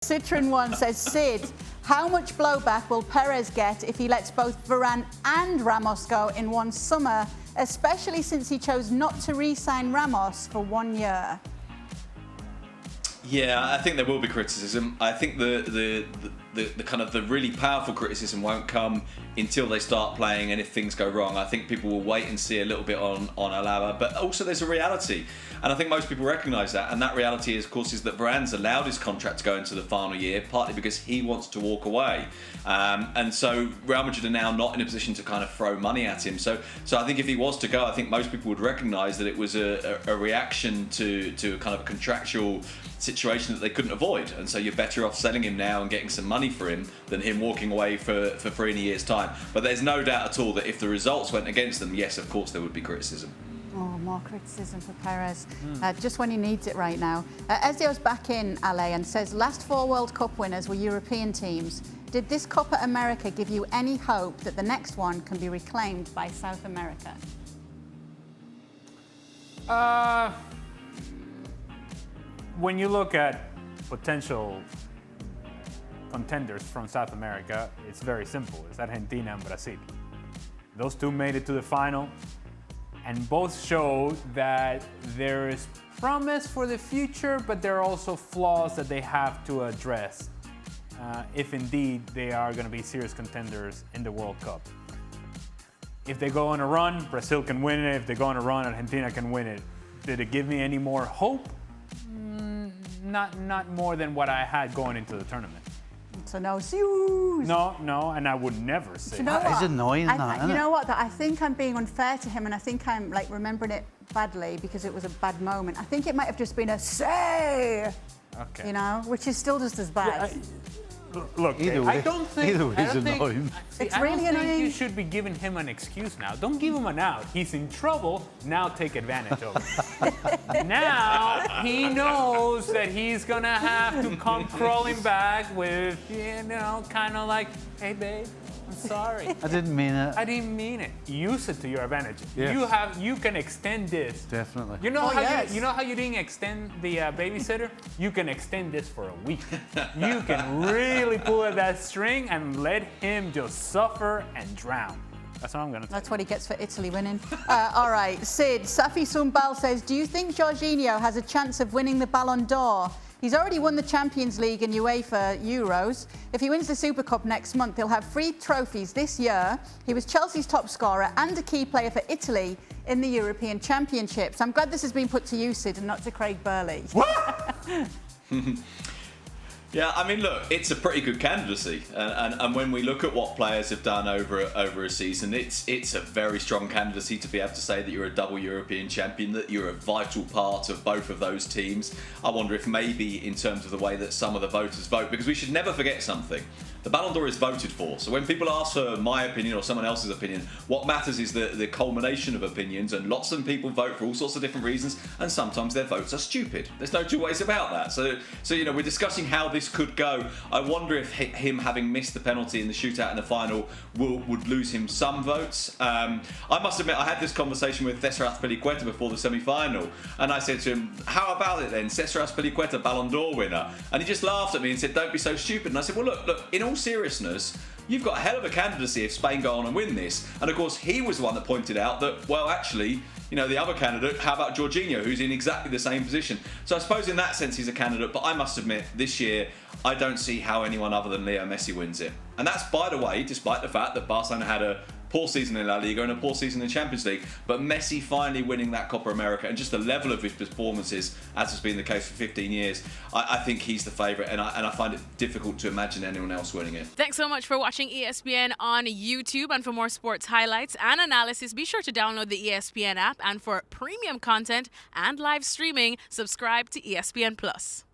Citron One says, Sid, how much blowback will Perez get if he lets both Varane and Ramos go in one summer, especially since he chose not to re-sign Ramos for 1 year? Yeah, I think there will be criticism. I think the kind of the really powerful criticism won't come until they start playing and if things go wrong. I think people will wait and see a little bit on Alaba, but also there's a reality, and I think most people recognise that. And that reality, of course, is that Varane's allowed his contract to go into the final year, partly because he wants to walk away, and so Real Madrid are now not in a position to kind of throw money at him. So I think if he was to go, I think most people would recognise that it was a reaction to a kind of contractual situation that they couldn't avoid, and so you're better off selling him now and getting some money for him than him walking away for free in a year's time. But there's no doubt at all that if the results went against them, yes, of course there would be criticism. Oh, more criticism for Perez, just when he needs it right now. Ezio's back in, Ale, and says, last 4 World Cup winners were European teams. Did this Copa America give you any hope that the next one can be reclaimed by South America? When you look at potential contenders from South America, it's very simple. It's Argentina and Brazil. Those two made it to the final, and both showed that there is promise for the future, but there are also flaws that they have to address if indeed they are going to be serious contenders in the World Cup. If they go on a run, Brazil can win it. If they go on a run, Argentina can win it. Did it give me any more hope? Not more than what I had going into the tournament. So no, Zeus. No, and I would never say. You know what? It's annoying, You know what? I think I'm being unfair to him, and I think I'm like remembering it badly because it was a bad moment. I think it might have just been a say. Okay. You know, which is still just as bad. Look, Either way, I don't think annoying. It's I really don't think annoying. you should be giving him an excuse now. Don't give him an out. He's in trouble. Now take advantage of it. Now he knows that he's gonna have to come crawling back with, kind of like, hey babe, I'm sorry. I didn't mean it. I didn't mean it. Use it to your advantage. Yes. You can extend this. Definitely. You know yes. you know how you didn't extend the babysitter? You can extend this for a week. You can really pull at that string and let him just suffer and drown. That's what I'm gonna. That's what he gets for Italy winning. All right, Sid. Safi Sumbal says, do you think Jorginho has a chance of winning the Ballon d'Or? He's already won the Champions League and UEFA Euros. If he wins the Super Cup next month, he'll have 3 trophies this year. He was Chelsea's top scorer and a key player for Italy in the European Championships. I'm glad this has been put to you, Sid, and not to Craig Burley. What? Yeah, I mean, look, it's a pretty good candidacy, and when we look at what players have done over a season, it's a very strong candidacy to be able to say that you're a double European champion, that you're a vital part of both of those teams. I wonder if maybe in terms of the way that some of the voters vote, because we should never forget something. The Ballon d'Or is voted for, so when people ask for my opinion or someone else's opinion, what matters is the culmination of opinions, and lots of people vote for all sorts of different reasons, and sometimes their votes are stupid. There's no two ways about that. So we're discussing how this could go. I wonder if him having missed the penalty in the shootout in the final would lose him some votes. I must admit, I had this conversation with Cesar Azpilicueta before the semi-final, and I said to him, how about it then, Cesar Azpilicueta, Ballon d'Or winner? And he just laughed at me and said, don't be so stupid. And I said, well, look, in all seriousness, you've got a hell of a candidacy if Spain go on and win this. And of course, he was the one that pointed out that, well, actually, the other candidate, how about Jorginho, who's in exactly the same position? So I suppose in that sense he's a candidate, but I must admit, this year, I don't see how anyone other than Leo Messi wins it. And that's, by the way, despite the fact that Barcelona had a poor season in La Liga and a poor season in the Champions League, but Messi finally winning that Copa America, and just the level of his performances, as has been the case for 15 years, I think he's the favourite, and I find it difficult to imagine anyone else winning it. Thanks so much for watching ESPN on YouTube, and for more sports highlights and analysis, be sure to download the ESPN app, and for premium content and live streaming, subscribe to ESPN Plus.